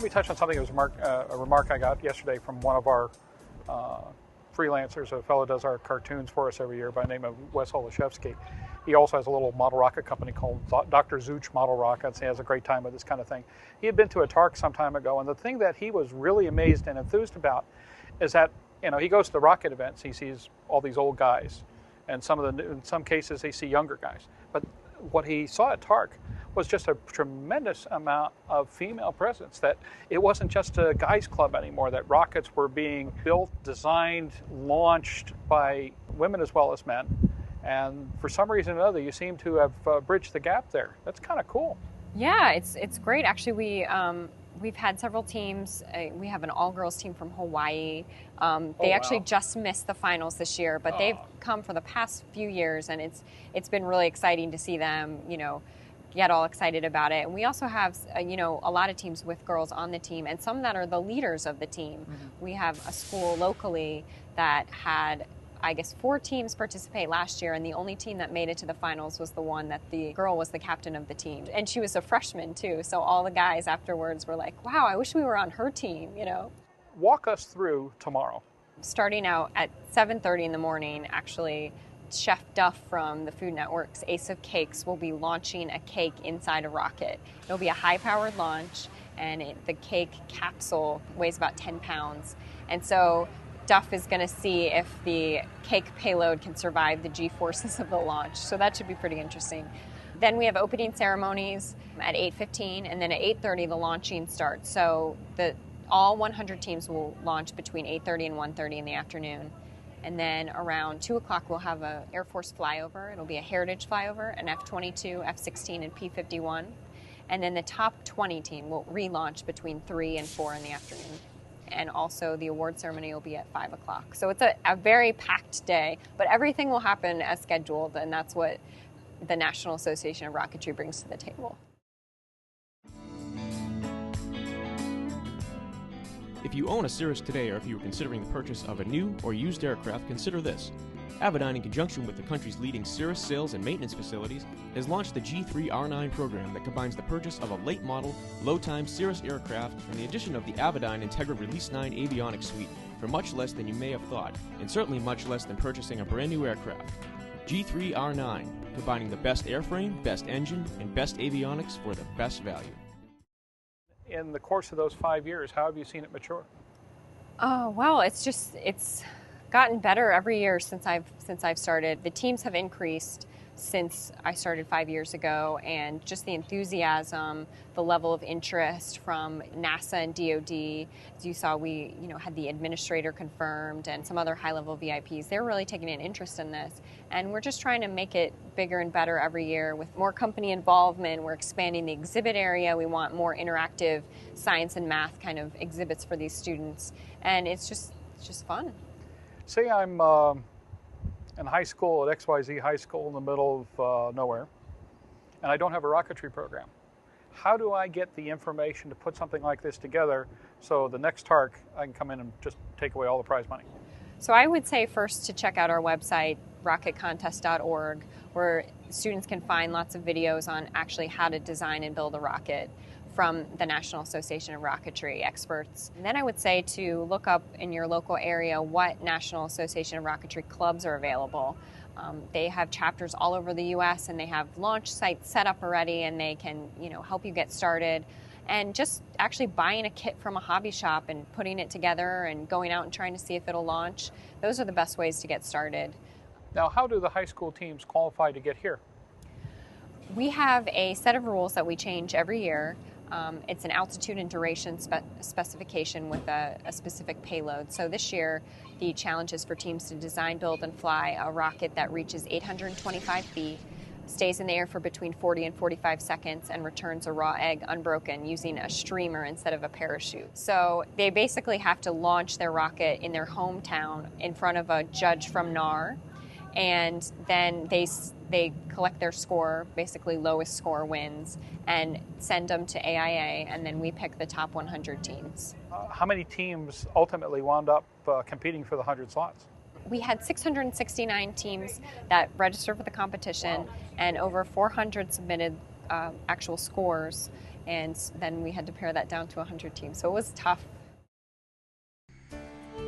Let me touch on something that was a remark I got yesterday from one of our freelancers, a fellow does our cartoons for us every year by the name of Wes Holashevsky. He also has a little model rocket company called Dr. Zooch Model Rockets. He has a great time with this kind of thing. He had been to a TARC some time ago, and the thing that he was really amazed and enthused about is that, you know, he goes to the rocket events, he sees all these old guys, and in some cases they see younger guys. But what he saw at TARC was just a tremendous amount of female presence, that it wasn't just a guys club anymore, that rockets were being built, designed, launched by women as well as men. And for some reason or another, you seem to have bridged the gap there. That's kind of cool. Yeah, it's great. Actually, we've had several teams. We have an all-girls team from Hawaii. They actually just missed the finals this year, but they've come for the past few years, and it's been really exciting to see them, you know, get all excited about it. And we also have, you know, a lot of teams with girls on the team, and some that are the leaders of the team. Mm-hmm. We have a school locally that had, I guess, 4 teams participate last year, and the only team that made it to the finals was the one that the girl was the captain of the team. And she was a freshman too, so all the guys afterwards were like, wow, I wish we were on her team, you know. Walk us through tomorrow. Starting out at 7:30 in the morning, actually, Chef Duff from the Food Network's Ace of Cakes will be launching a cake inside a rocket. It'll be a high-powered launch, and the cake capsule weighs about 10 pounds. And so Duff is going to see if the cake payload can survive the G-forces of the launch. So that should be pretty interesting. Then we have opening ceremonies at 8:15, and then at 8:30 the launching starts. So all 100 teams will launch between 8:30 and 1:30 in the afternoon. And then around 2 o'clock we'll have an Air Force flyover. It'll be a heritage flyover, an F-22, F-16, and P-51. And then the top 20 team will relaunch between 3 and 4 in the afternoon. And also the award ceremony will be at 5 o'clock. So it's a very packed day, but everything will happen as scheduled, and that's what the National Association of Rocketry brings to the table. If you own a Cirrus today, or if you are considering the purchase of a new or used aircraft, consider this. Aviation, in conjunction with the country's leading Cirrus sales and maintenance facilities, has launched the G3R9 program that combines the purchase of a late-model, low-time Cirrus aircraft and the addition of the Aviation Integra Release 9 avionics suite for much less than you may have thought, and certainly much less than purchasing a brand new aircraft. G3R9, combining the best airframe, best engine, and best avionics for the best value. In the course of those 5 years, how have you seen it mature? Oh, well, it's gotten better every year since I've started. The teams have increased since I started 5 years ago, and just the enthusiasm, the level of interest from NASA and DoD. As you saw, we had the administrator confirmed and some other high-level VIPs. They're really taking an interest in this, and we're just trying to make it bigger and better every year with more company involvement. We're expanding the exhibit area. We want more interactive science and math kind of exhibits for these students, and it's just fun. Say I'm in high school at XYZ High School in the middle of nowhere, and I don't have a rocketry program. How do I get the information to put something like this together so the next TARC I can come in and just take away all the prize money? So I would say first to check out our website, rocketcontest.org, where students can find lots of videos on actually how to design and build a rocket from the National Association of Rocketry experts. And then I would say to look up in your local area what National Association of Rocketry clubs are available. They have chapters all over the U.S. and they have launch sites set up already, and they can help you get started. And just actually buying a kit from a hobby shop and putting it together and going out and trying to see if it'll launch, those are the best ways to get started. Now, how do the high school teams qualify to get here? We have a set of rules that we change every year. It's an altitude and duration specification with a specific payload. So this year, the challenge is for teams to design, build, and fly a rocket that reaches 825 feet, stays in the air for between 40 and 45 seconds, and returns a raw egg unbroken using a streamer instead of a parachute. So they basically have to launch their rocket in their hometown in front of a judge from NAR, and then they collect their score, basically lowest score wins, and send them to AIA, and then we pick the top 100 teams. How many teams ultimately wound up competing for the 100 slots? We had 669 teams that registered for the competition, and over 400 submitted actual scores. and then we had to pare that down to 100 teams. So it was tough.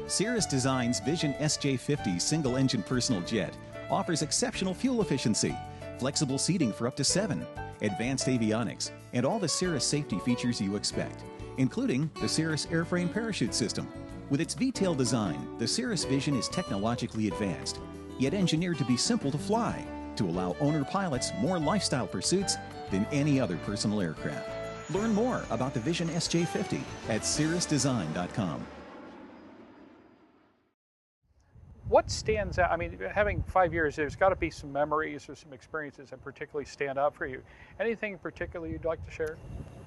Cirrus Design's Vision SJ50 single-engine personal jet offers exceptional fuel efficiency, flexible seating for up to 7, advanced avionics, and all the Cirrus safety features you expect, including the Cirrus airframe parachute system. With its V-tail design, the Cirrus Vision is technologically advanced, yet engineered to be simple to fly, to allow owner pilots more lifestyle pursuits than any other personal aircraft. Learn more about the Vision SJ50 at cirrusdesign.com. What stands out? I mean, having 5 years, there's got to be some memories or some experiences that particularly stand out for you. Anything in particular you'd like to share?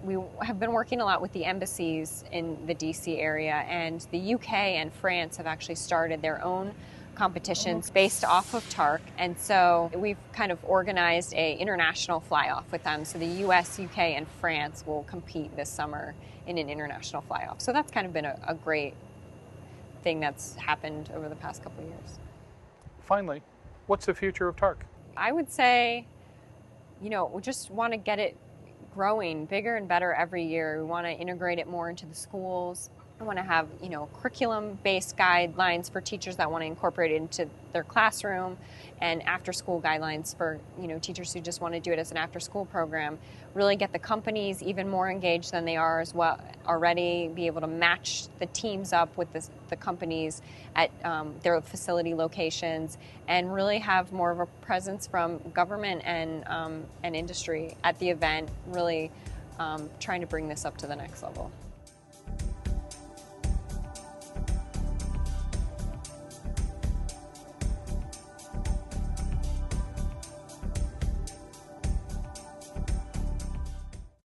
We have been working a lot with the embassies in the DC area, and the UK and France have actually started their own competitions based off of TARC, and so we've kind of organized a international fly-off with them. So the US, UK, and France will compete this summer in an international fly-off. So that's kind of been a great thing that's happened over the past couple of years. Finally, what's the future of TARC? I would say, we just want to get it growing bigger and better every year. We want to integrate it more into the schools. I want to have, curriculum-based guidelines for teachers that want to incorporate it into their classroom, and after-school guidelines for, teachers who just want to do it as an after-school program. Really get the companies even more engaged than they are as well already, be able to match the teams up with the companies at their facility locations, and really have more of a presence from government and industry at the event, really trying to bring this up to the next level.